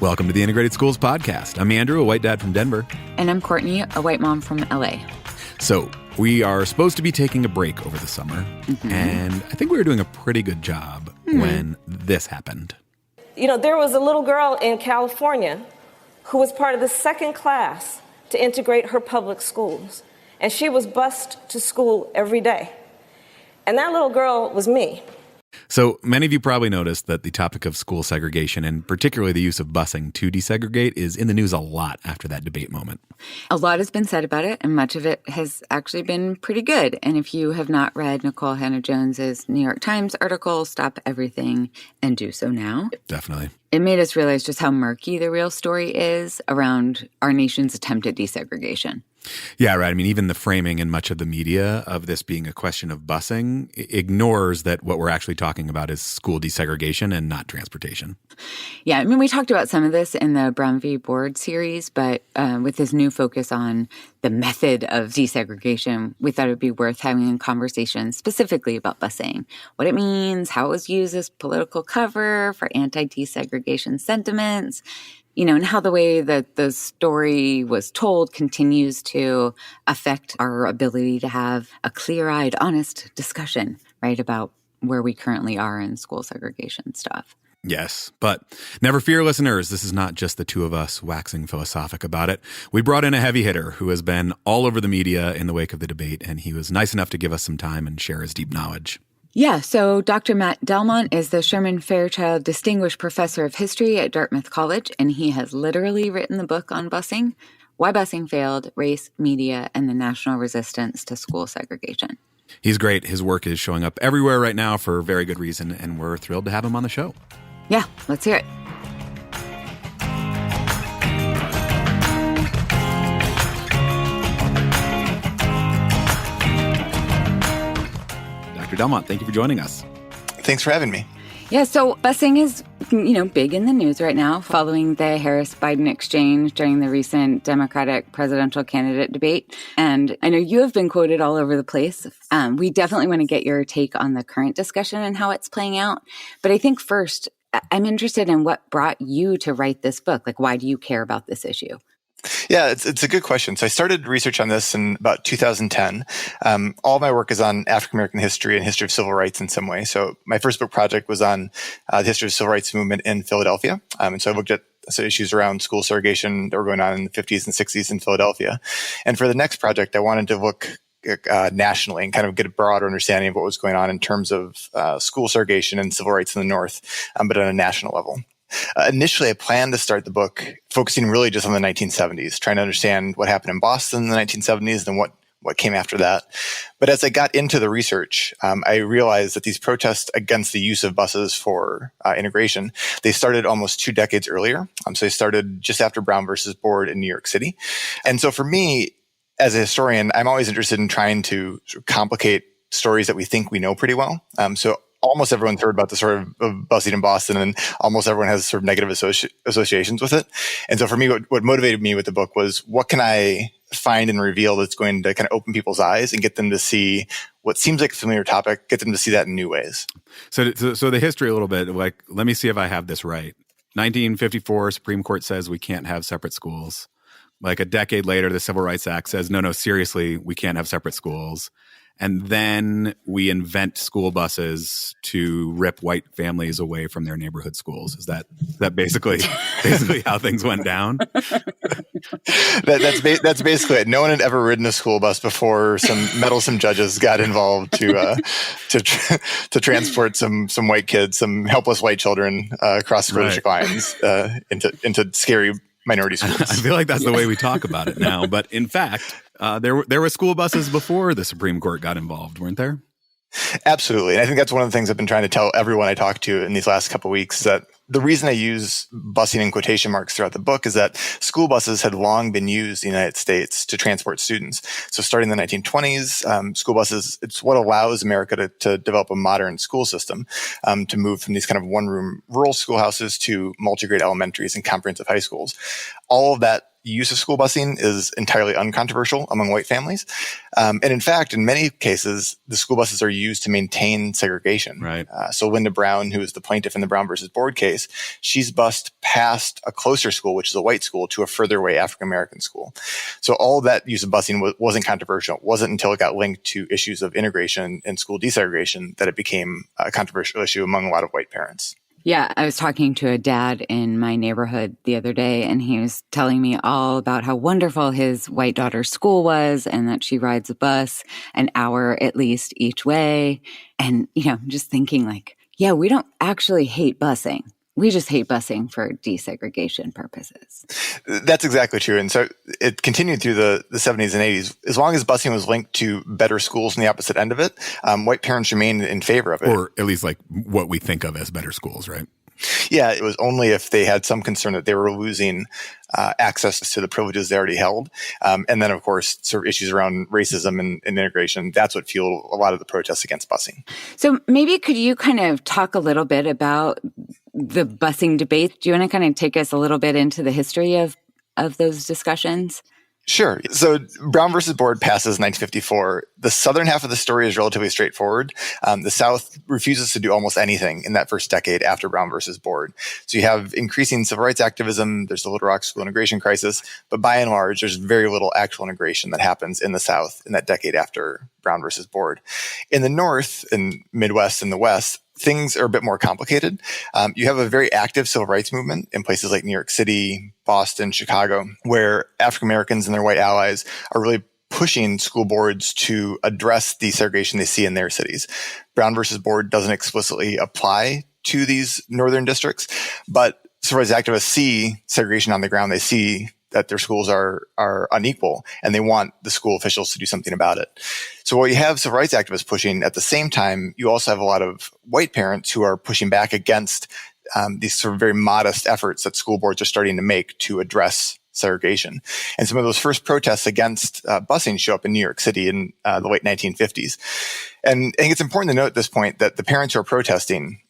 Welcome to the Integrated Schools Podcast. I'm Andrew, a white dad from Denver. And I'm Courtney, a white mom from LA. So we are supposed to be taking a break over the summer, and I think we were doing a pretty good job when this happened. You know, there was a little girl in California who was part of the second class to integrate her public schools, and she was bused to school every day. And that little girl was me. So many of you probably noticed that the topic of school segregation, and particularly the use of busing to desegregate, is in the news a lot after that debate moment. A lot has been said about it, and much of it has actually been pretty good. And if you have not read Nicole Hannah-Jones's New York Times article, stop everything and do so now. Definitely. It made us realize just how murky the real story is around our nation's attempt at desegregation. Yeah, right. I mean, even the framing in much of the media of this being a question of busing ignores that what we're actually talking about is school desegregation and not transportation. Yeah, I mean, we talked about some of this in the Brown v. Board series, but with this new focus on the method of desegregation, we thought it would be worth having a conversation specifically about busing, what it means, how it was used as political cover for anti-desegregation sentiments, you know, and how the way that the story was told continues to affect our ability to have a clear-eyed, honest discussion, right, about where we currently are in school segregation stuff. Yes, but never fear, listeners. This is not just the two of us waxing philosophic about it. We brought in a heavy hitter who has been all over the media in the wake of the debate, and he was nice enough to give us some time and share his deep knowledge. Yeah, so Dr. Matt Delmont is the Sherman Fairchild Distinguished Professor of History at Dartmouth College, and he has literally written the book on busing, Why Busing Failed, Race, Media, and the National Resistance to School Segregation. He's great. His work is showing up everywhere right now for very good reason, and we're thrilled to have him on the show. Yeah, let's hear it. Dr. Delmont, thank you for joining us. Thanks for having me. Yeah, so busing is, big in the news right now following the Harris-Biden exchange during the recent Democratic presidential candidate debate. And I know you have been quoted all over the place. We definitely want to get your take on the current discussion and how it's playing out. But I think first, I'm interested in what brought you to write this book. Like, why do you care about this issue? Yeah, it's a good question. So I started research on this in about 2010. All my work is on African-American history and history of civil rights in some way. So my first book project was on the history of the civil rights movement in Philadelphia. And so I looked at issues around school segregation that were going on in the 50s and 60s in Philadelphia. And for the next project, I wanted to look nationally and kind of get a broader understanding of what was going on in terms of school segregation and civil rights in the North, but on a national level. Initially, I planned to start the book focusing really just on the 1970s, trying to understand what happened in Boston in the 1970s and what came after that. But as I got into the research, I realized that these protests against the use of buses for integration, they started almost 2 decades earlier. So they started just after Brown versus Board in New York City. And so for me, as a historian, I'm always interested in trying to sort of complicate stories that we think we know pretty well. So almost everyone's heard about the sort of busing in Boston, and almost everyone has sort of negative associations with it. And so for me, what motivated me with the book was, what can I find and reveal that's going to kind of open people's eyes and get them to see what seems like a familiar topic, get them to see that in new ways. So the history a little bit, like, let me see if I have this right. 1954, Supreme Court says we can't have separate schools. Like a decade later, the Civil Rights Act says, no, seriously, we can't have separate schools. And then we invent school buses to rip white families away from their neighborhood schools. Is that basically how things went down? That's basically it. No one had ever ridden a school bus before some meddlesome judges got involved to transport some white kids, some helpless white children across British lines into scary minority schools. I feel like that's the way we talk about it now. But in fact, there were school buses before the Supreme Court got involved, weren't there? Absolutely. And I think that's one of the things I've been trying to tell everyone I talk to in these last couple of weeks, that the reason I use busing in quotation marks throughout the book is that school buses had long been used in the United States to transport students. So starting in the 1920s, school buses, it's what allows America to develop a modern school system, to move from these kind of one-room rural schoolhouses to multi-grade elementaries and comprehensive high schools. All of that use of school busing is entirely uncontroversial among white families. And in fact, in many cases, the school buses are used to maintain segregation. Right. So Linda Brown, who is the plaintiff in the Brown versus Board case, she's bused past a closer school, which is a white school, to a further away African-American school. So all that use of busing wasn't controversial. It wasn't until it got linked to issues of integration and school desegregation that it became a controversial issue among a lot of white parents. Yeah, I was talking to a dad in my neighborhood the other day, and he was telling me all about how wonderful his white daughter's school was and that she rides a bus an hour at least each way. And, just thinking like, yeah, we don't actually hate busing. We just hate busing for desegregation purposes. That's exactly true. And so it continued through the 70s and 80s. As long as busing was linked to better schools on the opposite end of it, white parents remained in favor of it. Or at least like what we think of as better schools, right? Yeah, it was only if they had some concern that they were losing access to the privileges they already held. And then, of course, sort of issues around racism and integration. That's what fueled a lot of the protests against busing. So maybe could you kind of talk a little bit about the busing debate? Do you want to kind of take us a little bit into the history of those discussions? Sure. So Brown versus Board passes in 1954. The southern half of the story is relatively straightforward. The South refuses to do almost anything in that first decade after Brown versus Board. So you have increasing civil rights activism. There's the Little Rock school integration crisis. But by and large, there's very little actual integration that happens in the South in that decade after Brown versus Board. In the North, in Midwest and the West, things are a bit more complicated. You have a very active civil rights movement in places like New York City, Boston, Chicago, where African Americans and their white allies are really pushing school boards to address the segregation they see in their cities. Brown versus Board doesn't explicitly apply to these northern districts, but civil rights activists see segregation on the ground. They see that their schools are unequal, and they want the school officials to do something about it. So while you have civil rights activists pushing, at the same time, you also have a lot of white parents who are pushing back against these sort of very modest efforts that school boards are starting to make to address segregation. And some of those first protests against busing show up in New York City in the late 1950s. And I think it's important to note at this point that the parents who are protesting,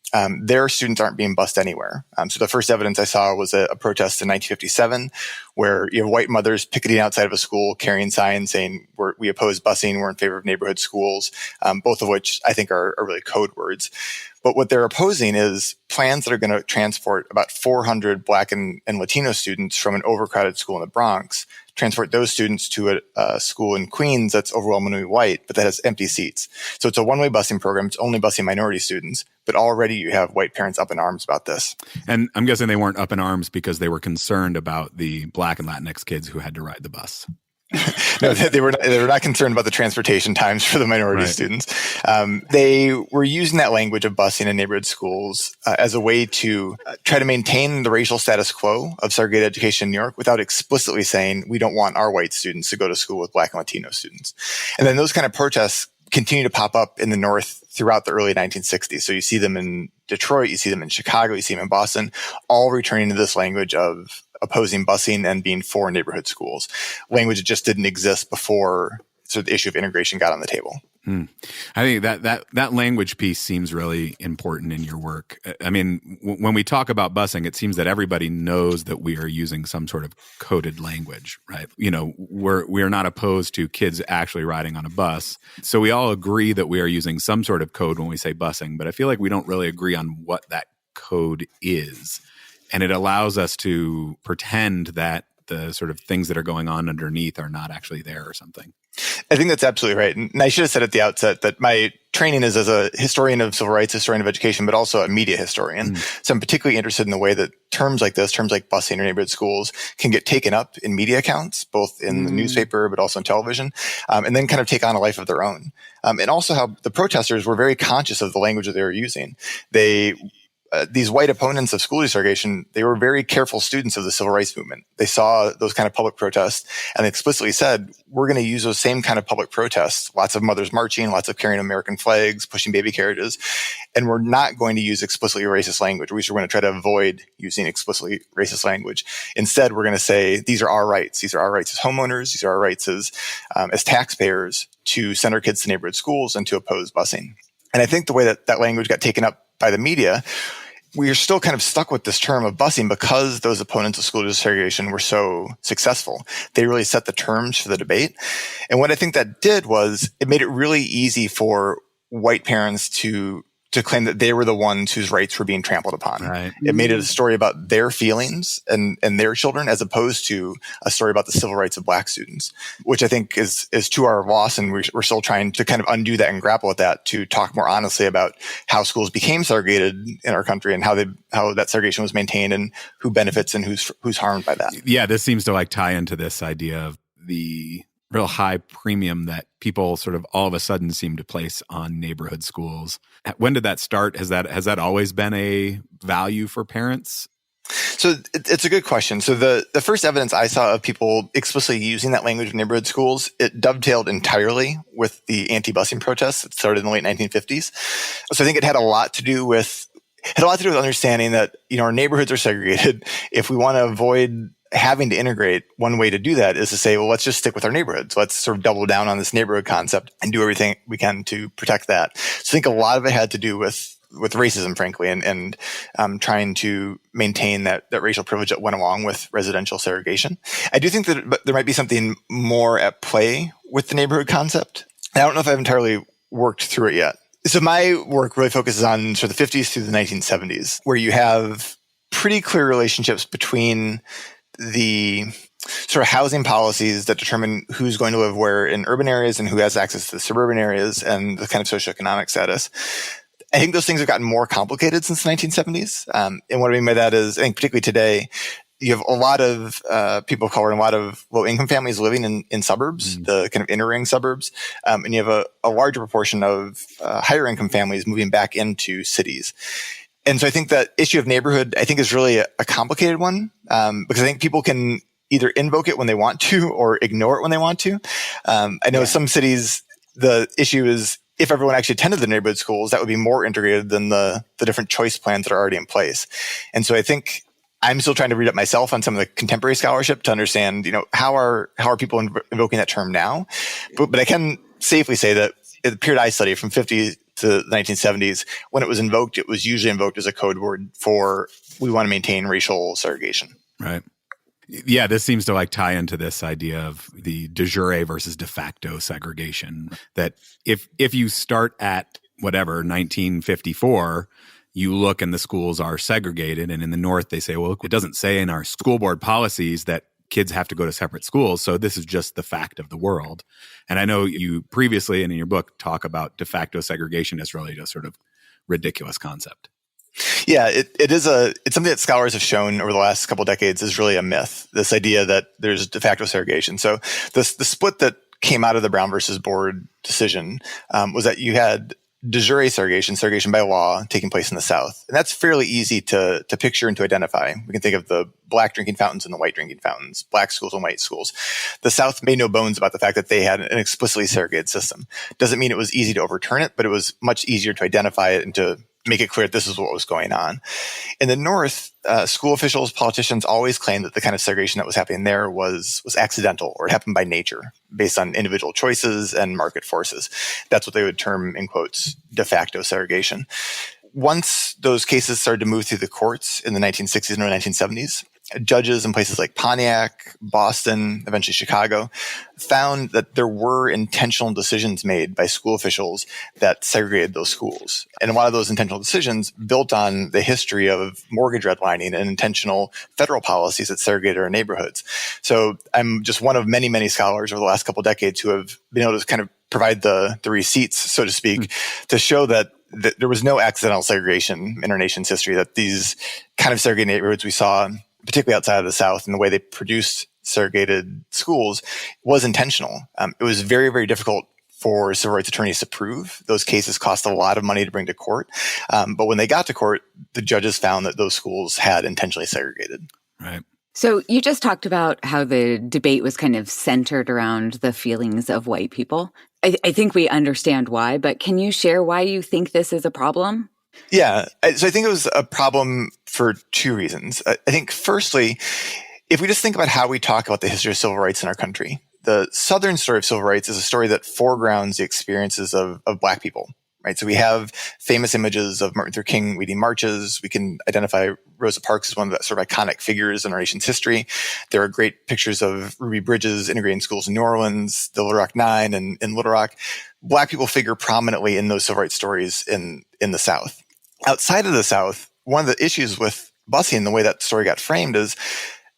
their students aren't being bused anywhere. So the first evidence I saw was a protest in 1957 where you have white mothers picketing outside of a school carrying signs saying, we oppose busing, we're in favor of neighborhood schools, both of which I think are really code words. But what they're opposing is plans that are going to transport about 400 Black and Latino students from an overcrowded school in the Bronx, transport those students to a school in Queens that's overwhelmingly white, but that has empty seats. So it's a one-way busing program. It's only busing minority students, but already you have white parents up in arms about this. And I'm guessing they weren't up in arms because they were concerned about the Black and Latinx kids who had to ride the bus. No, they were not concerned about the transportation times for the minority students. They were using that language of busing in neighborhood schools as a way to try to maintain the racial status quo of segregated education in New York without explicitly saying we don't want our white students to go to school with Black and Latino students. And then those kind of protests continue to pop up in the North throughout the early 1960s. So you see them in Detroit, you see them in Chicago, you see them in Boston, all returning to this language of opposing busing and being for neighborhood schools, language that just didn't exist before so the issue of integration got on the table. I think that language piece seems really important in your work. I mean, when we talk about busing, it seems that everybody knows that we are using some sort of coded language, right? We're not opposed to kids actually riding on a bus. So we all agree that we are using some sort of code when we say busing, but I feel like we don't really agree on what that code is. And it allows us to pretend that the sort of things that are going on underneath are not actually there or something. I think that's absolutely right. And I should have said at the outset that my training is as a historian of civil rights, historian of education, but also a media historian. So I'm particularly interested in the way that terms like this, terms like busing or neighborhood schools, can get taken up in media accounts, both in the newspaper, but also on television, and then kind of take on a life of their own. And also how the protesters were very conscious of the language that they were using. These white opponents of school desegregation, they were very careful students of the civil rights movement. They saw those kind of public protests and they explicitly said, we're going to use those same kind of public protests, lots of mothers marching, lots of carrying American flags, pushing baby carriages, and we're not going to use explicitly racist language. We're going to try to avoid using explicitly racist language. Instead, we're going to say, these are our rights. These are our rights as homeowners. These are our rights as taxpayers to send our kids to neighborhood schools and to oppose busing. And I think the way that language got taken up by the media, we are still kind of stuck with this term of busing because those opponents of school desegregation were so successful. They really set the terms for the debate. And what I think that did was it made it really easy for white parents to claim that they were the ones whose rights were being trampled upon. Right. It made it a story about their feelings and their children as opposed to a story about the civil rights of Black students, which I think is to our loss. And we're still trying to kind of undo that and grapple with that to talk more honestly about how schools became segregated in our country and how that segregation was maintained and who benefits and who's harmed by that. Yeah, this seems to like tie into this idea of the real high premium that people sort of all of a sudden seem to place on neighborhood schools. When did that start? Has that always been a value for parents? So it's a good question. So the first evidence I saw of people explicitly using that language in neighborhood schools, it dovetailed entirely with the anti-busing protests that started in the late 1950s. So I think it had a lot to do with understanding that, our neighborhoods are segregated. If we want to avoid having to integrate, one way to do that is to say, well, let's just stick with our neighborhoods. Let's sort of double down on this neighborhood concept and do everything we can to protect that. So I think a lot of it had to do with racism, frankly, and trying to maintain that racial privilege that went along with residential segregation. I do think that there might be something more at play with the neighborhood concept. I don't know if I've entirely worked through it yet. So my work really focuses on sort of the 50s through the 1970s, where you have pretty clear relationships between the sort of housing policies that determine who's going to live where in urban areas and who has access to the suburban areas and the kind of socioeconomic status. I think those things have gotten more complicated since the 1970s. And what I mean by that is, I think particularly today, you have a lot of people of color and a lot of low-income families living in suburbs, the kind of inner-ring suburbs. And you have a larger proportion of higher-income families moving back into cities. And so I think that issue of neighborhood, I think, is really a complicated one because I think people can either invoke it when they want to or ignore it when they want to. I know some cities, the issue is if everyone actually attended the neighborhood schools, that would be more integrated than the different choice plans that are already in place. And so I think I'm still trying to read up myself on some of the contemporary scholarship to understand, how are people invoking that term now? But I can safely say that the period I study from 50 to the 1970s, when it was invoked, it was usually invoked as a code word for we want to maintain racial segregation. Right. Yeah, this seems to like tie into this idea of the de jure versus de facto segregation. That if you start at whatever 1954, you look and the schools are segregated, and in the North they say, well, it doesn't say in our school board policies that kids have to go to separate schools, so this is just the fact of the world. And I know you previously and in your book talk about de facto segregation as really a sort of ridiculous concept. Yeah, it's something that scholars have shown over the last couple of decades is really a myth, this idea that there's de facto segregation. So the split that came out of the Brown versus Board decision was that you had de jure segregation by law taking place in the South. And that's fairly easy to picture and to identify. We can think of the black drinking fountains and the white drinking fountains, black schools and white schools. The South made no bones about the fact that they had an explicitly segregated system. Doesn't mean it was easy to overturn it, but it was much easier to identify it and to make it clear that this is what was going on. In the North, school officials, politicians always claimed that the kind of segregation that was happening there was accidental or it happened by nature based on individual choices and market forces. That's what they would term, in quotes, de facto segregation. Once those cases started to move through the courts in the 1960s and early 1970s, judges in places like Pontiac, Boston, eventually Chicago, found that there were intentional decisions made by school officials that segregated those schools. And a lot of those intentional decisions built on the history of mortgage redlining and intentional federal policies that segregated our neighborhoods. So I'm just one of many, many scholars over the last couple of decades who have been able to kind of provide the receipts, so to speak, to show that there was no accidental segregation in our nation's history, that these kind of segregated neighborhoods we saw, particularly outside of the South, and the way they produced segregated schools was intentional. It was very, very difficult for civil rights attorneys to prove. Those cases cost a lot of money to bring to court. But when they got to court, the judges found that those schools had intentionally segregated. Right. So you just talked about how the debate was kind of centered around the feelings of white people. I think we understand why, but can you share why you think this is a problem? Yeah. So I think it was a problem for two reasons. I think firstly, if we just think about how we talk about the history of civil rights in our country, the Southern story of civil rights is a story that foregrounds the experiences of Black people right? So we have famous images of Martin Luther King leading marches. We can identify Rosa Parks as one of the sort of iconic figures in our nation's history. There are great pictures of Ruby Bridges integrating schools in New Orleans, the Little Rock Nine in Little Rock. Black people figure prominently in those civil rights stories in the South. Outside of the South, one of the issues with busing, the way that story got framed, is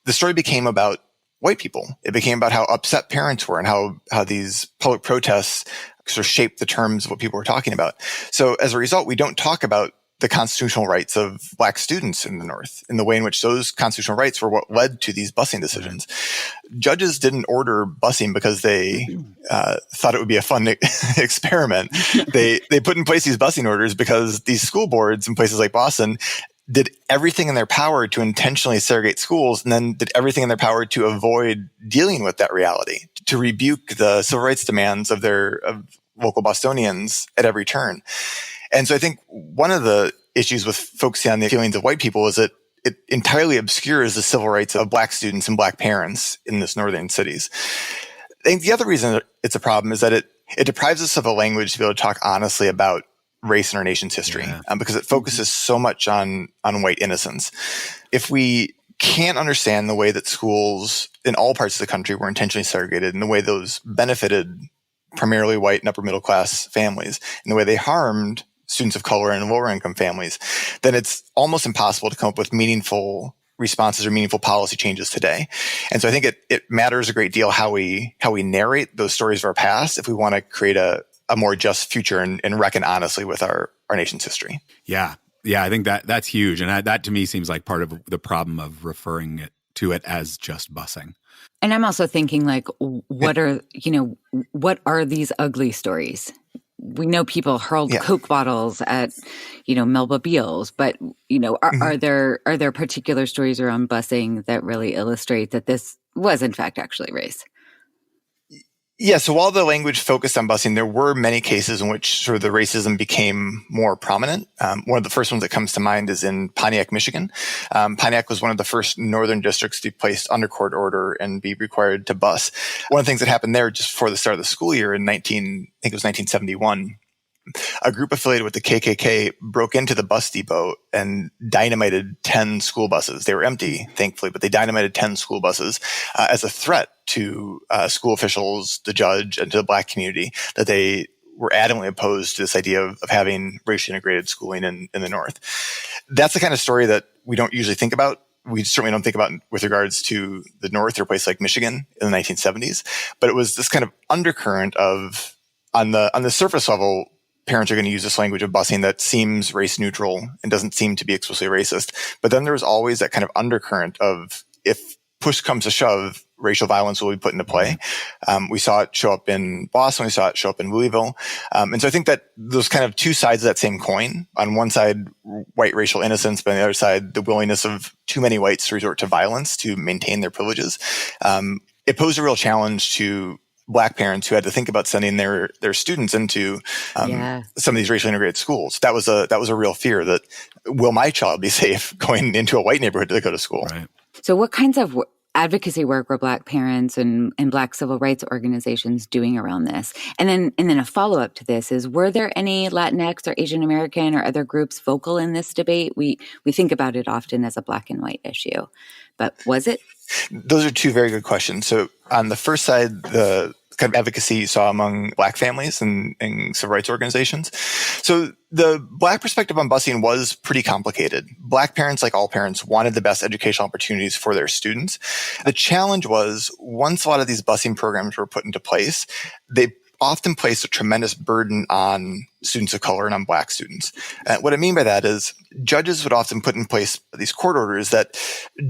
the story became about white people. It became about how upset parents were and how these public protests sort of shaped the terms of what people were talking about. So as a result, we don't talk about the constitutional rights of Black students in the North in the way in which those constitutional rights were what led to these busing decisions. Judges didn't order busing because they thought it would be a fun experiment. They put in place these busing orders because these school boards in places like Boston did everything in their power to intentionally segregate schools, and then did everything in their power to avoid dealing with that reality, to rebuke the civil rights demands of local Bostonians at every turn. And so I think one of the issues with focusing on the feelings of white people is that it entirely obscures the civil rights of Black students and Black parents in this northern cities. I think the other reason it's a problem is that it deprives us of a language to be able to talk honestly about race in our nation's history, because it focuses so much on white innocence. If we can't understand the way that schools in all parts of the country were intentionally segregated and the way those benefited primarily white and upper middle class families and the way they harmed students of color and lower income families, then it's almost impossible to come up with meaningful responses or meaningful policy changes today. And so I think it matters a great deal how we narrate those stories of our past if we want to create a more just future and reckon honestly with our nation's history. Yeah. Yeah, I think that's huge. And that to me seems like part of the problem of referring to it as just busing. And I'm also thinking like, what are these ugly stories? We know people hurled Coke bottles at, Melba Beals, but, are there particular stories around busing that really illustrate that this was in fact actually race? Yeah, so while the language focused on busing, there were many cases in which sort of the racism became more prominent. One of the first ones that comes to mind is in Pontiac, Michigan. Pontiac was one of the first northern districts to be placed under court order and be required to bus. One of the things that happened there just before the start of the school year in 1971, a group affiliated with the KKK broke into the bus depot and dynamited 10 school buses. They were empty, thankfully, but they dynamited 10 school buses as a threat to school officials, the judge, and to the Black community, that they were adamantly opposed to this idea of having racially integrated schooling in the North. That's the kind of story that we don't usually think about. We certainly don't think about with regards to the North or a place like Michigan in the 1970s. But it was this kind of undercurrent of, on the surface level, parents are going to use this language of busing that seems race neutral and doesn't seem to be explicitly racist. But then there was always that kind of undercurrent of, if push comes to shove, racial violence will be put into play. We saw it show up in Boston. We saw it show up in Louisville. And so I think that those kind of two sides of that same coin, on one side, white racial innocence, but on the other side, the willingness of too many whites to resort to violence to maintain their privileges. It posed a real challenge to Black parents who had to think about sending their students into some of these racially integrated schools. That was a real fear, that will my child be safe going into a white neighborhood to go to school? Right. So what kinds of advocacy work were Black parents and Black civil rights organizations doing around this? And then a follow-up to this is, were there any Latinx or Asian American or other groups vocal in this debate? We think about it often as a Black and white issue, but was it? Those are two very good questions. So on the first side, the kind of advocacy you saw among Black families and civil rights organizations. So the Black perspective on busing was pretty complicated. Black parents, like all parents, wanted the best educational opportunities for their students. The challenge was, once a lot of these busing programs were put into place, they often placed a tremendous burden on students of color and on Black students. What I mean by that is, judges would often put in place these court orders that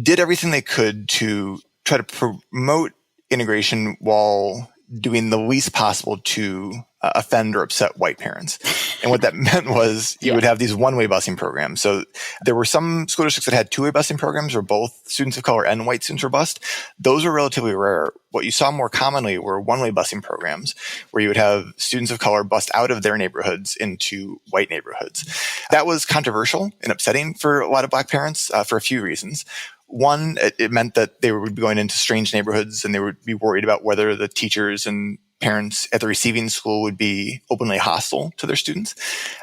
did everything they could to try to promote integration while doing the least possible to offend or upset white parents. And what that meant was you would have these one-way busing programs. So there were some school districts that had two-way busing programs where both students of color and white students were bused. Those were relatively rare. What you saw more commonly were one-way busing programs where you would have students of color bust out of their neighborhoods into white neighborhoods. That was controversial and upsetting for a lot of Black parents for a few reasons. One, it meant that they would be going into strange neighborhoods and they would be worried about whether the teachers and parents at the receiving school would be openly hostile to their students.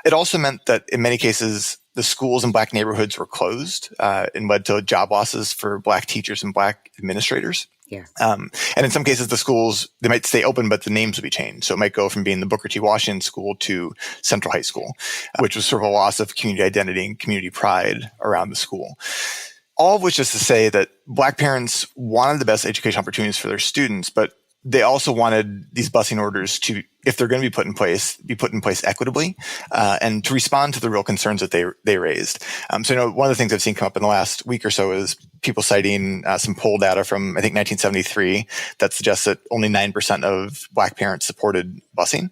It also meant that in many cases, the schools in Black neighborhoods were closed and led to job losses for Black teachers and Black administrators. Yeah. And in some cases, the schools, they might stay open, but the names would be changed. So it might go from being the Booker T. Washington School to Central High School, which was sort of a loss of community identity and community pride around the school. All of which is to say that Black parents wanted the best education opportunities for their students, but they also wanted these busing orders to, if they're going to be put in place equitably, and to respond to the real concerns that they raised. So, one of the things I've seen come up in the last week or so is people citing some poll data from, I think, 1973 that suggests that only 9% of Black parents supported busing.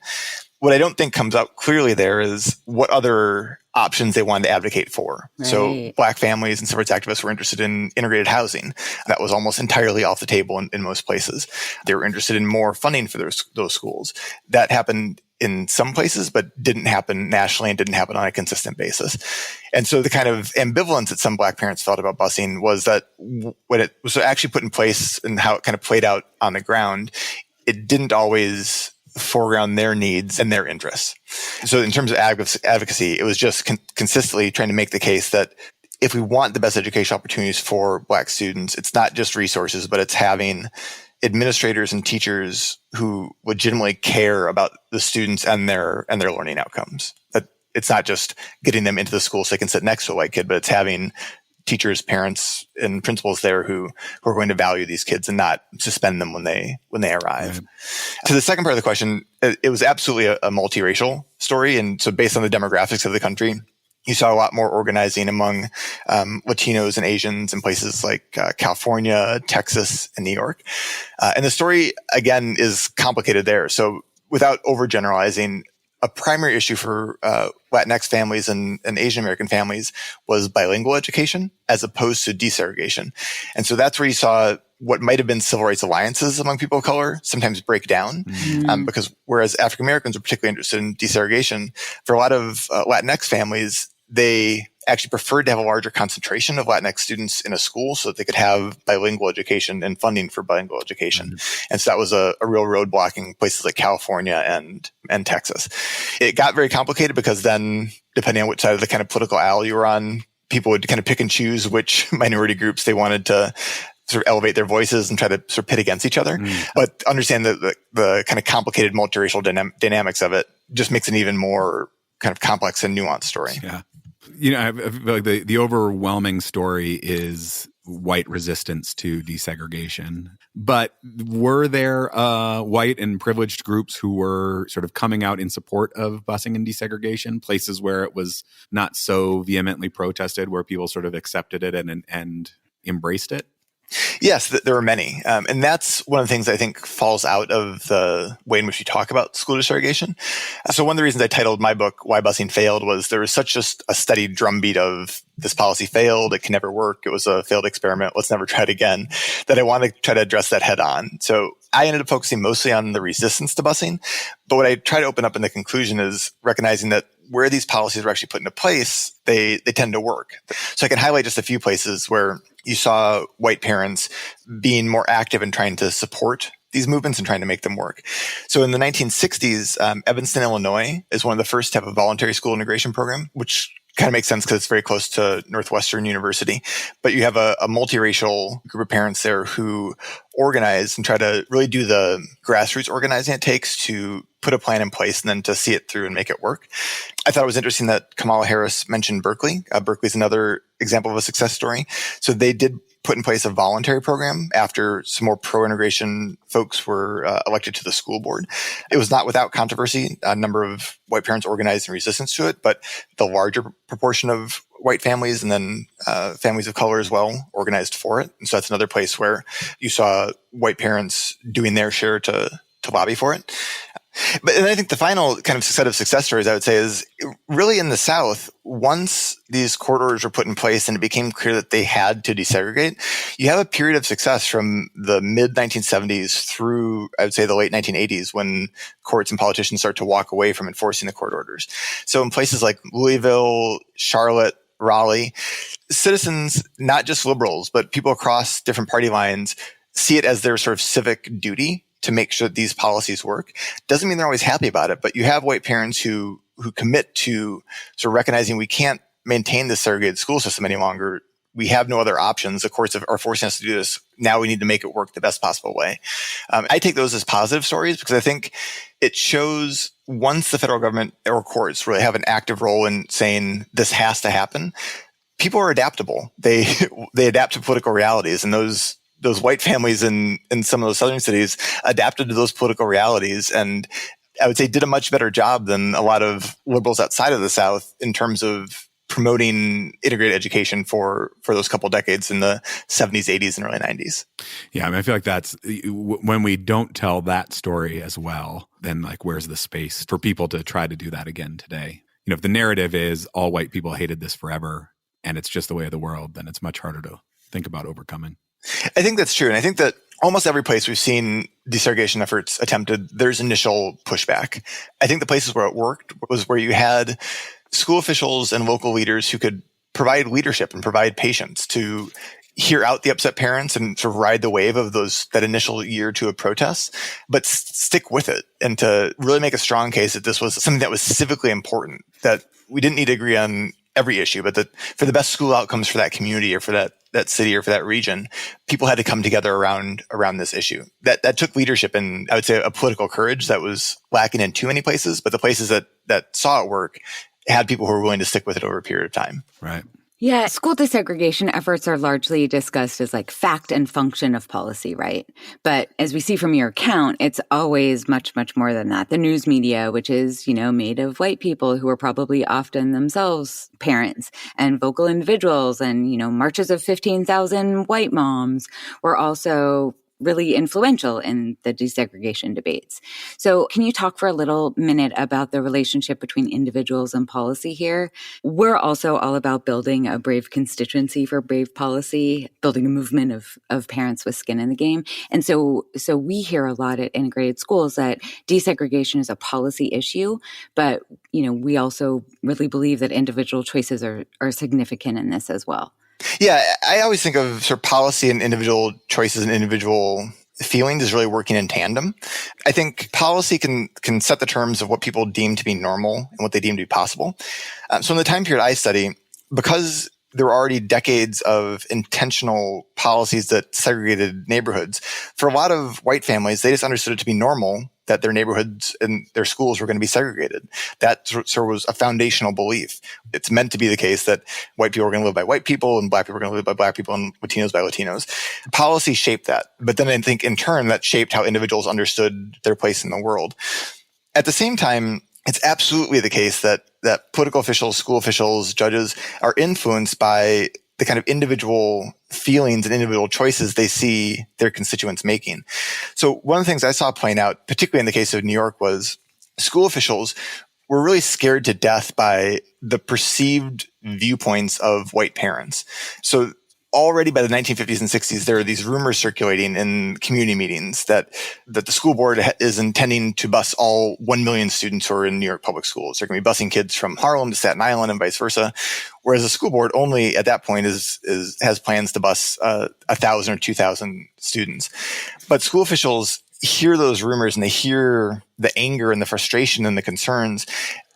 What I don't think comes out clearly there is what other options they wanted to advocate for. Right. So Black families and civil rights activists were interested in integrated housing. That was almost entirely off the table in most places. They were interested in more funding for those schools. That happened in some places, but didn't happen nationally and didn't happen on a consistent basis. And so the kind of ambivalence that some Black parents felt about busing was that when it was actually put in place and how it kind of played out on the ground, it didn't always foreground their needs and their interests. So in terms of advocacy, it was just consistently trying to make the case that if we want the best education opportunities for Black students, it's not just resources, but it's having administrators and teachers who legitimately care about the students and their learning outcomes. That it's not just getting them into the school so they can sit next to a white kid, but it's having teachers, parents, and principals there who are going to value these kids and not suspend them when they arrive. Right. To the second part of the question, it was absolutely a multiracial story. And so based on the demographics of the country, you saw a lot more organizing among Latinos and Asians in places like California, Texas, and New York. And the story, again, is complicated there. So without overgeneralizing, a primary issue for Latinx families and Asian American families was bilingual education as opposed to desegregation. And so that's where you saw what might have been civil rights alliances among people of color sometimes break down. Mm-hmm. Because whereas African Americans are particularly interested in desegregation, for a lot of Latinx families, they actually preferred to have a larger concentration of Latinx students in a school so that they could have bilingual education and funding for bilingual education. Mm-hmm. And so that was a real roadblock in places like California and Texas. It got very complicated because then, depending on which side of the kind of political aisle you were on, people would kind of pick and choose which minority groups they wanted to sort of elevate their voices and try to sort of pit against each other. Mm. But understand that the kind of complicated multiracial dynamics of it just makes an even more kind of complex and nuanced story. Yeah. I feel like the overwhelming story is white resistance to desegregation. But were there white and privileged groups who were sort of coming out in support of busing and desegregation, places where it was not so vehemently protested, where people sort of accepted it and embraced it? Yes, there are many. And that's one of the things I think falls out of the way in which we talk about school desegregation. So one of the reasons I titled my book, Why Busing Failed, was there was such just a steady drumbeat of this policy failed, it can never work, it was a failed experiment, let's never try it again, that I want to try to address that head on. So I ended up focusing mostly on the resistance to busing. But what I try to open up in the conclusion is recognizing that where these policies were actually put into place, they tend to work. So I can highlight just a few places where you saw white parents being more active in trying to support these movements and trying to make them work. So in the 1960s, Evanston, Illinois is one of the first to have a voluntary school integration program, which kind of makes sense because it's very close to Northwestern University. But you have a multiracial group of parents there who organize and try to really do the grassroots organizing it takes to put a plan in place and then to see it through and make it work. I thought it was interesting that Kamala Harris mentioned Berkeley. Berkeley's another example of a success story. So they did put in place a voluntary program after some more pro-integration folks were elected to the school board. It was not without controversy. A number of white parents organized in resistance to it, but the larger proportion of white families and then families of color as well organized for it. And so that's another place where you saw white parents doing their share to lobby for it. But and I think the final kind of set of success stories I would say is really in the South, once these court orders were put in place and it became clear that they had to desegregate, you have a period of success from the mid-1970s through, I would say, the late 1980s when courts and politicians start to walk away from enforcing the court orders. So in places like Louisville, Charlotte, Raleigh, citizens, not just liberals, but people across different party lines, see it as their sort of civic duty to make sure that these policies work. Doesn't mean they're always happy about it, but you have white parents who commit to sort of recognizing we can't maintain this segregated school system any longer. We have no other options. The courts are forcing us to do this. Now we need to make it work the best possible way. I take those as positive stories because I think it shows once the federal government or courts really have an active role in saying this has to happen, people are adaptable. They adapt to political realities, and those white families in some of those southern cities adapted to those political realities, and I would say did a much better job than a lot of liberals outside of the South in terms of promoting integrated education for those couple decades in the 70s, 80s, and early 90s. Yeah, I mean, I feel like that's when we don't tell that story as well, then like where's the space for people to try to do that again today? You know, if the narrative is all white people hated this forever and it's just the way of the world, then it's much harder to think about overcoming. I think that's true. And I think that almost every place we've seen desegregation efforts attempted, there's initial pushback. I think the places where it worked was where you had school officials and local leaders who could provide leadership and provide patience to hear out the upset parents and sort of ride the wave of that initial year or two of protests, but stick with it and to really make a strong case that this was something that was civically important, that we didn't need to agree on every issue, but that for the best school outcomes for that community or for that city or for that region, people had to come together around this issue. That took leadership and I would say a political courage that was lacking in too many places, but the places that saw it work had people who were willing to stick with it over a period of time. Right. Yeah, school desegregation efforts are largely discussed as like fact and function of policy, right? But as we see from your account, it's always much, much more than that. The news media, which is, made of white people who are probably often themselves parents and vocal individuals and, marches of 15,000 white moms were also really influential in the desegregation debates. So can you talk for a little minute about the relationship between individuals and policy here? We're also all about building a brave constituency for brave policy, building a movement of parents with skin in the game. And so we hear a lot at integrated schools that desegregation is a policy issue, but we also really believe that individual choices are significant in this as well. Yeah, I always think of sort of policy and individual choices and individual feelings as really working in tandem. I think policy can set the terms of what people deem to be normal and what they deem to be possible. So in the time period I study, because there were already decades of intentional policies that segregated neighborhoods, for a lot of white families, they just understood it to be normal that their neighborhoods and their schools were going to be segregated. That sort of was a foundational belief. It's meant to be the case that white people are going to live by white people and black people are going to live by black people and Latinos by Latinos. Policy shaped that. But then I think in turn that shaped how individuals understood their place in the world. At the same time, it's absolutely the case that political officials, school officials, judges are influenced by the kind of individual feelings and individual choices they see their constituents making. So one of the things I saw playing out, particularly in the case of New York, was school officials were really scared to death by the perceived viewpoints of white parents. So already by the 1950s and 60s, there are these rumors circulating in community meetings that the school board is intending to bus all 1 million students who are in New York public schools. They're going to be busing kids from Harlem to Staten Island and vice versa. Whereas the school board only at that point has plans to bus 1,000 or 2,000 students. But school officials hear those rumors and they hear the anger and the frustration and the concerns.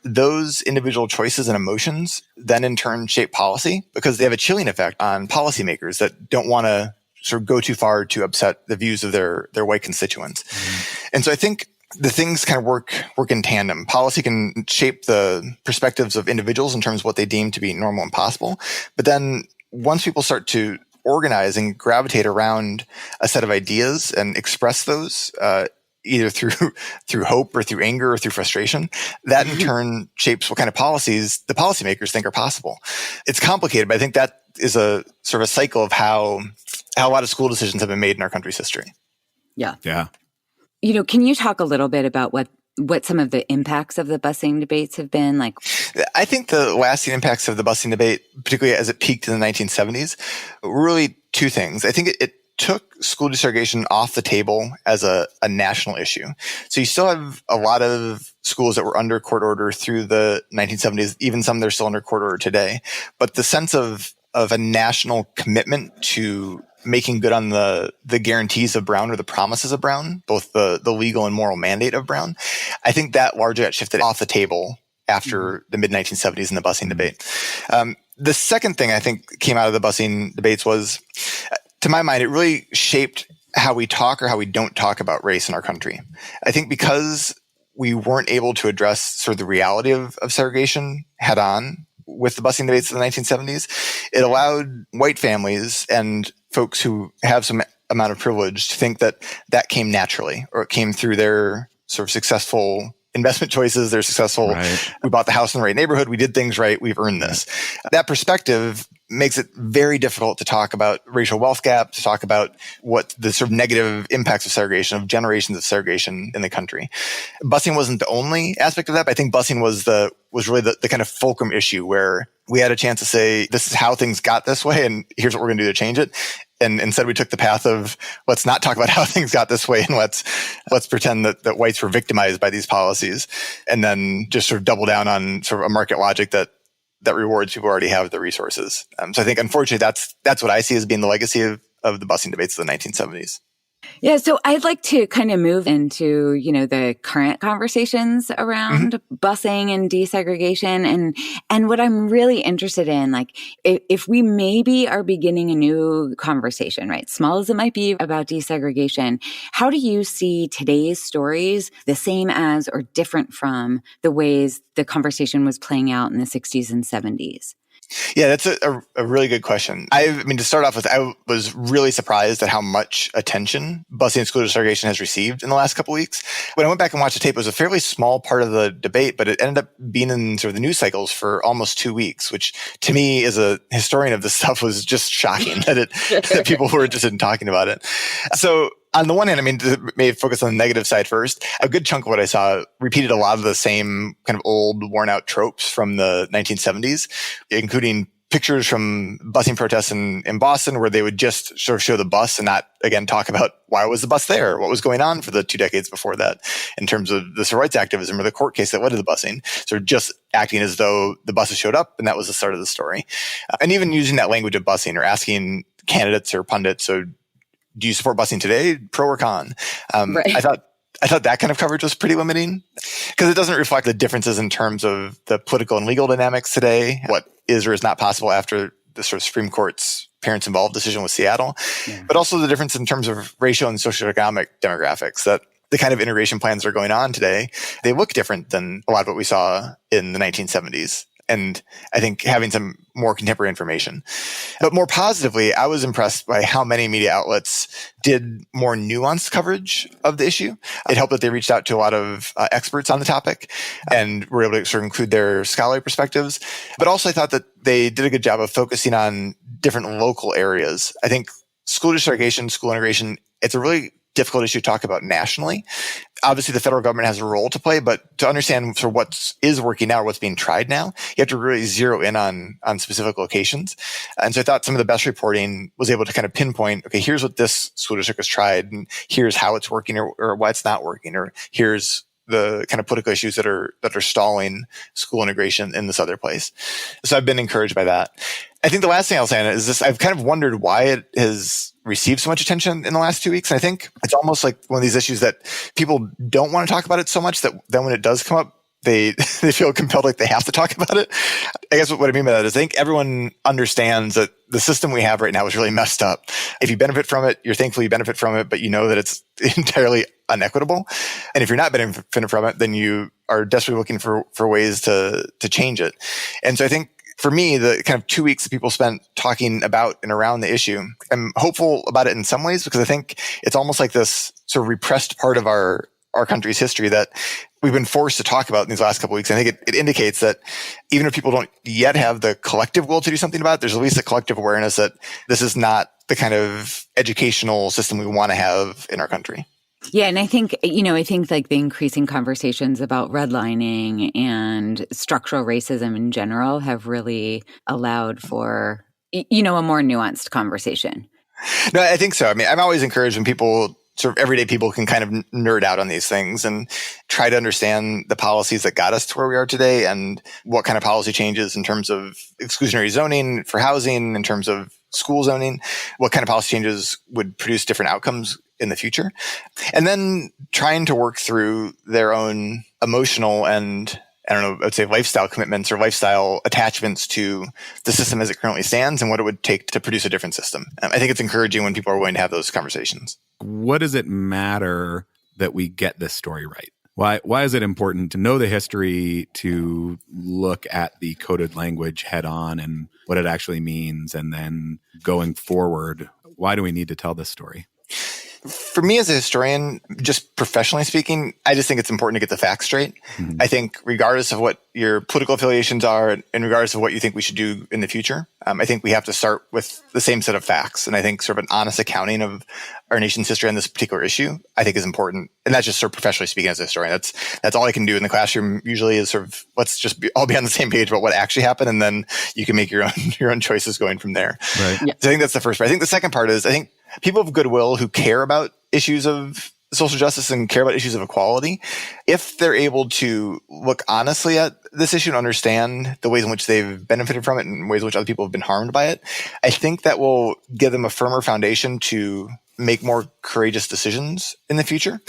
Those individual choices and emotions then in turn shape policy because they have a chilling effect on policymakers that don't want to sort of go too far to upset the views of their white constituents. Mm-hmm. And so I think the things kind of work in tandem. Policy can shape the perspectives of individuals in terms of what they deem to be normal and possible. But then once people start to organize and gravitate around a set of ideas and express those, either through hope or through anger or through frustration, that in turn shapes what kind of policies the policymakers think are possible. It's complicated, but I think that is a sort of a cycle of how a lot of school decisions have been made in our country's history. Yeah. Yeah. Can you talk a little bit about what some of the impacts of the busing debates have been? Like, I think the lasting impacts of the busing debate, particularly as it peaked in the 1970s, were really two things. I think it took school desegregation off the table as a national issue. So you still have a lot of schools that were under court order through the 1970s, even some that are still under court order today. But the sense of a national commitment to making good on the guarantees of Brown or the promises of Brown, both the legal and moral mandate of Brown. I think that largely got shifted off the table after the mid-1970s in the busing debate. The second thing I think came out of the busing debates was, to my mind, it really shaped how we talk or how we don't talk about race in our country. I think because we weren't able to address sort of the reality of segregation head on with the busing debates of the 1970s, it allowed white families and folks who have some amount of privilege to think that that came naturally, or it came through their sort of successful investment choices. They're successful. Right. We bought the house in the right neighborhood. We did things right. We've earned this. That perspective makes it very difficult to talk about racial wealth gap, to talk about what the sort of negative impacts of segregation, of generations of segregation in the country. Busing wasn't the only aspect of that, but I think busing was really the kind of fulcrum issue where we had a chance to say, this is how things got this way, and here's what we're going to do to change it. And instead we took the path of, let's not talk about how things got this way, and let's pretend that whites were victimized by these policies, and then just sort of double down on sort of a market logic that rewards people who already have the resources. So I think, unfortunately, that's what I see as being the legacy of the busing debates of the 1970s. Yeah, so I'd like to kind of move into, the current conversations around busing and desegregation. And what I'm really interested in, like, if we maybe are beginning a new conversation, right? Small as it might be, about desegregation, how do you see today's stories the same as or different from the ways the conversation was playing out in the 60s and 70s? Yeah, that's a really good question. I mean, to start off with, I was really surprised at how much attention busing and school desegregation has received in the last couple of weeks. When I went back and watched the tape, it was a fairly small part of the debate, but it ended up being in sort of the news cycles for almost 2 weeks, which to me, as a historian of this stuff, was just shocking that people were interested in talking about it. So, on the one hand, I mean, may focus on the negative side first. A good chunk of what I saw repeated a lot of the same kind of old, worn-out tropes from the 1970s, including pictures from busing protests in Boston, where they would just sort of show the bus and not, again, talk about why was the bus there, what was going on for the 2 decades before that in terms of the civil rights activism or the court case that led to the busing. So just acting as though the buses showed up and that was the start of the story. And even using that language of busing or asking candidates or pundits, so do you support busing today, pro or con? Right. I thought that kind of coverage was pretty limiting because it doesn't reflect the differences in terms of the political and legal dynamics today, what is or is not possible after the sort of Supreme Court's parents involved decision with Seattle, but also the difference in terms of racial and socioeconomic demographics, that the kind of integration plans that are going on today, they look different than a lot of what we saw in the 1970s. And I think having some more contemporary information. But more positively, I was impressed by how many media outlets did more nuanced coverage of the issue. It helped that they reached out to a lot of experts on the topic and were able to sort of include their scholarly perspectives. But also I thought that they did a good job of focusing on different local areas. I think school desegregation, school integration, it's a really difficult issue to talk about nationally. Obviously, the federal government has a role to play, but to understand sort of what is working now or what's being tried now, you have to really zero in on specific locations. And so I thought some of the best reporting was able to kind of pinpoint, okay, here's what this school district has tried, and here's how it's working or why it's not working, or here's the kind of political issues that are stalling school integration in this other place. So I've been encouraged by that. I think the last thing I'll say on it is this: I've kind of wondered why it has received so much attention in the last 2 weeks. And I think it's almost like one of these issues that people don't want to talk about it so much that then when it does come up, they feel compelled like they have to talk about it. I guess what I mean by that is I think everyone understands that the system we have right now is really messed up. If you benefit from it, you're thankful you benefit from it, but you know that it's entirely unequitable. And if you're not benefiting from it, then you are desperately looking for ways to change it. And so I think for me, the kind of 2 weeks that people spent talking about and around the issue, I'm hopeful about it in some ways because I think it's almost like this sort of repressed part of our country's history that we've been forced to talk about in these last couple of weeks. I think it indicates that even if people don't yet have the collective will to do something about it, there's at least a collective awareness that this is not the kind of educational system we want to have in our country. Yeah. And I think like the increasing conversations about redlining and structural racism in general have really allowed for, a more nuanced conversation. No, I think so. I mean, I'm always encouraged when people, sort of everyday people, can kind of nerd out on these things and try to understand the policies that got us to where we are today and what kind of policy changes in terms of exclusionary zoning for housing, in terms of school zoning, what kind of policy changes would produce different outcomes in the future, and then trying to work through their own emotional and, I don't know, I'd say lifestyle commitments or lifestyle attachments to the system as it currently stands and what it would take to produce a different system. I think it's encouraging when people are willing to have those conversations. What does it matter that we get this story right? Why is it important to know the history, to look at the coded language head on and what it actually means? And then going forward, why do we need to tell this story? For me as a historian, just professionally speaking, I just think it's important to get the facts straight. Mm-hmm. I think regardless of what your political affiliations are and regardless of what you think we should do in the future, I think we have to start with the same set of facts. And I think sort of an honest accounting of our nation's history on this particular issue, I think is important. And that's just sort of professionally speaking as a historian. That's all I can do in the classroom usually is sort of, let's just all be on the same page about what actually happened. And then you can make your own choices going from there. Right. Yeah. So I think that's the first part. I think the second part is, I think people of goodwill who care about issues of social justice and care about issues of equality, if they're able to look honestly at this issue and understand the ways in which they've benefited from it and ways in which other people have been harmed by it, I think that will give them a firmer foundation to make more courageous decisions in the future.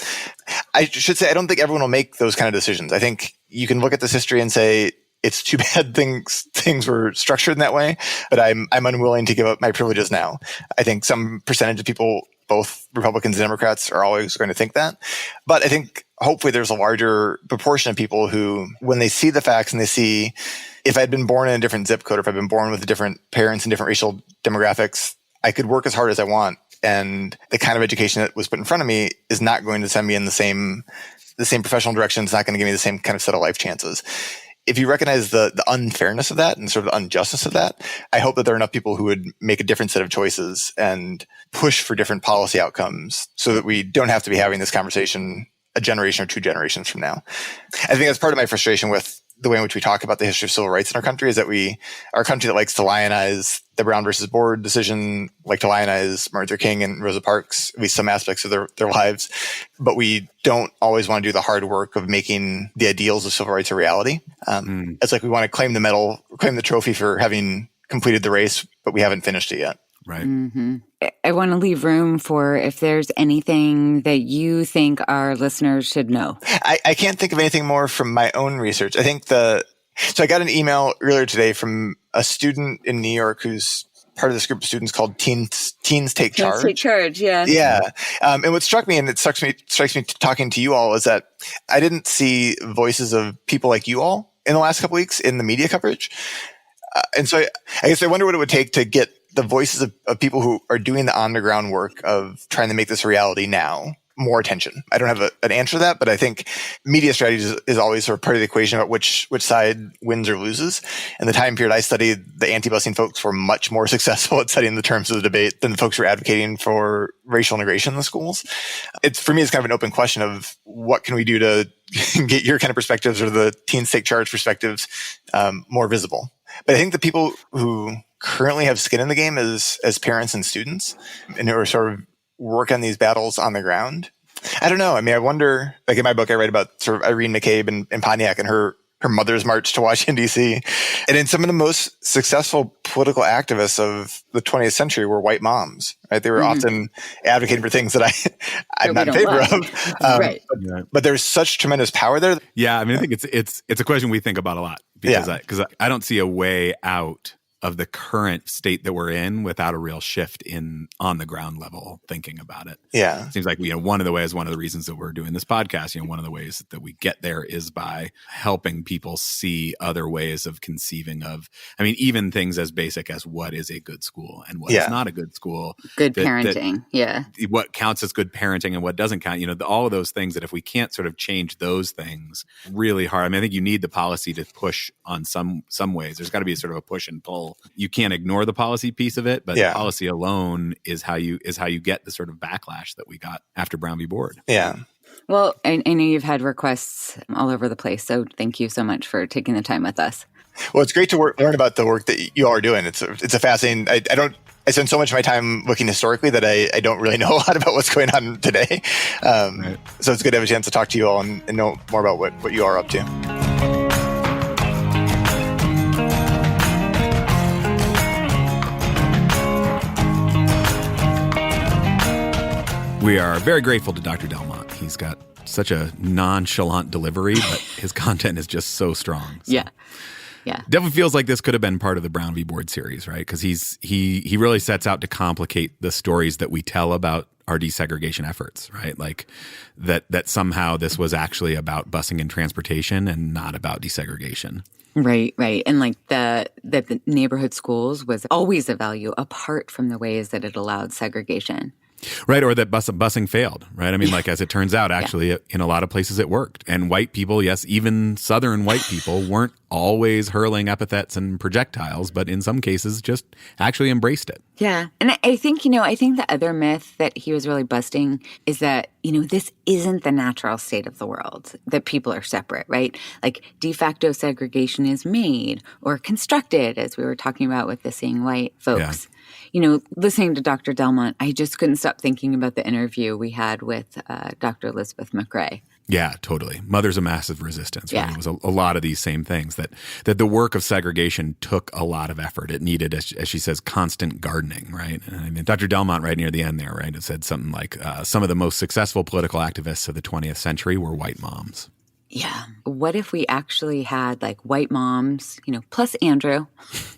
I should say, I don't think everyone will make those kind of decisions. I think you can look at this history and say, it's too bad things were structured in that way, but I'm unwilling to give up my privileges now. I think some percentage of people, both Republicans and Democrats, are always going to think that. But I think hopefully there's a larger proportion of people who, when they see the facts and they see, if I'd been born in a different zip code, or if I've been born with different parents and different racial demographics, I could work as hard as I want. And the kind of education that was put in front of me is not going to send me in the same professional direction. It's not going to give me the same kind of set of life chances. If you recognize the unfairness of that and sort of the unjustice of that, I hope that there are enough people who would make a different set of choices and push for different policy outcomes so that we don't have to be having this conversation a generation or two generations from now. I think that's part of my frustration with the way in which we talk about the history of civil rights in our country, is that we are a country that likes to lionize the Brown versus Board decision, like to lionize Martin Luther King and Rosa Parks, at least some aspects of their lives. But we don't always want to do the hard work of making the ideals of civil rights a reality. It's like we want to claim the medal, claim the trophy for having completed the race, but we haven't finished it yet. Right. Mm-hmm. I want to leave room for if there's anything that you think our listeners should know. I can't think of anything more from my own research. I think so I got an email earlier today from a student in New York who's part of this group of students called Teens Take Charge. Teens Take Charge, yeah. Yeah. And what struck me, and it strikes me talking to you all, is that I didn't see voices of people like you all in the last couple of weeks in the media coverage. And so I guess I wonder what it would take to get the voices of people who are doing the on-the-ground work of trying to make this a reality now more attention. I don't have an answer to that, but I think media strategy is always sort of part of the equation about which side wins or loses. In the time period I studied, the anti-busing folks were much more successful at setting the terms of the debate than the folks who were advocating for racial integration in the schools. For me, it's kind of an open question of what can we do to get your kind of perspectives or the Teens Take Charge perspectives more visible. But I think the people who currently have skin in the game as parents and students and who are sort of work on these battles on the ground, I don't know. I mean, I wonder, like in my book, I write about sort of Irene McCabe and Pontiac and her mother's march to Washington, D.C. And in some of the most successful political activists of the 20th century were white moms, right? They were often advocating for things that I'm not in favor of. Right. But there's such tremendous power there. Yeah. I mean, I think it's a question we think about a lot because I don't see a way out of the current state that we're in without a real shift in on the ground level thinking about it. Yeah. It seems like, one of the reasons that we're doing this podcast, one of the ways that we get there is by helping people see other ways of conceiving of, even things as basic as what is a good school and what is not a good school. Good parenting. What counts as good parenting and what doesn't count, all of those things that if we can't sort of change those things really hard, I think you need the policy to push on some ways. There's got to be sort of a push and pull. You can't ignore the policy piece of it, but the policy alone is how you get the sort of backlash that we got after Brown v. Board. Yeah. Well, I know you've had requests all over the place, so thank you so much for taking the time with us. Well, it's great to learn about the work that you all are doing. It's a fascinating. I spend so much of my time looking historically that I don't really know a lot about what's going on today. Right. So it's good to have a chance to talk to you all and know more about what you are up to. We are very grateful to Dr. Delmont. He's got such a nonchalant delivery, but his content is just so strong. So. Yeah. Definitely feels like this could have been part of the Brown v. Board series, right? Because he really sets out to complicate the stories that we tell about our desegregation efforts, right? Like that somehow this was actually about busing and transportation and not about desegregation. Right. And like that the neighborhood schools was always a value apart from the ways that it allowed segregation. Right, or that busing failed, right? I mean, like, as it turns out, actually, in a lot of places it worked. And white people, yes, even Southern white people weren't always hurling epithets and projectiles, but in some cases just actually embraced it. Yeah. And I think the other myth that he was really busting is that, this isn't the natural state of the world, that people are separate, right? Like de facto segregation is made or constructed, as we were talking about with the Seeing White folks. Yeah. Listening to Dr. Delmont, I just couldn't stop thinking about the interview we had with Dr. Elizabeth McRae. Yeah, totally. Mothers of Massive Resistance. Right? Yeah. It was a lot of these same things that the work of segregation took a lot of effort. It needed, as she says, constant gardening, right? And I mean, Dr. Delmont, right near the end there, right, it said something like some of the most successful political activists of the 20th century were white moms. Yeah. What if we actually had like white moms, plus Andrew?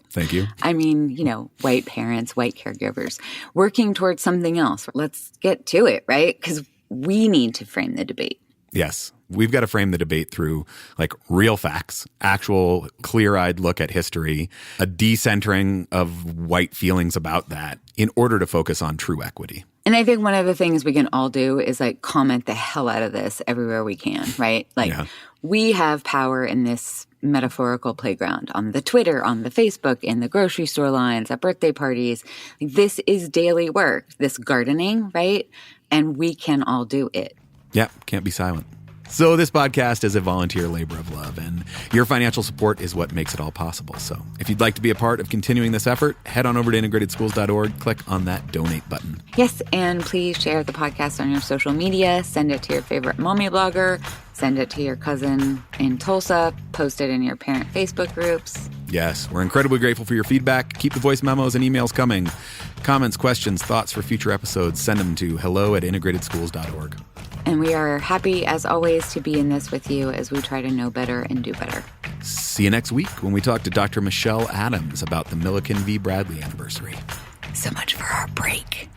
Thank you. I mean, white parents, white caregivers working towards something else. Let's get to it, right? Because we need to frame the debate. Yes. We've got to frame the debate through like real facts, actual clear-eyed look at history, a decentering of white feelings about that in order to focus on true equity. And I think one of the things we can all do is like comment the hell out of this everywhere we can, right? Like we have power in this metaphorical playground on the Twitter, on the Facebook, in the grocery store lines, at birthday parties. This is daily work, this gardening, right? And we can all do it. Yeah, can't be silent. So this podcast is a volunteer labor of love, and your financial support is what makes it all possible. So if you'd like to be a part of continuing this effort, head on over to integratedschools.org, click on that donate button. Yes, and please share the podcast on your social media. Send it to your favorite mommy blogger. Send it to your cousin in Tulsa. Post it in your parent Facebook groups. Yes, we're incredibly grateful for your feedback. Keep the voice memos and emails coming. Comments, questions, thoughts for future episodes, send them to hello@integratedschools.org. And we are happy, as always, to be in this with you as we try to know better and do better. See you next week when we talk to Dr. Michelle Adams about the Mykytyn v. Bradley anniversary. So much for our break.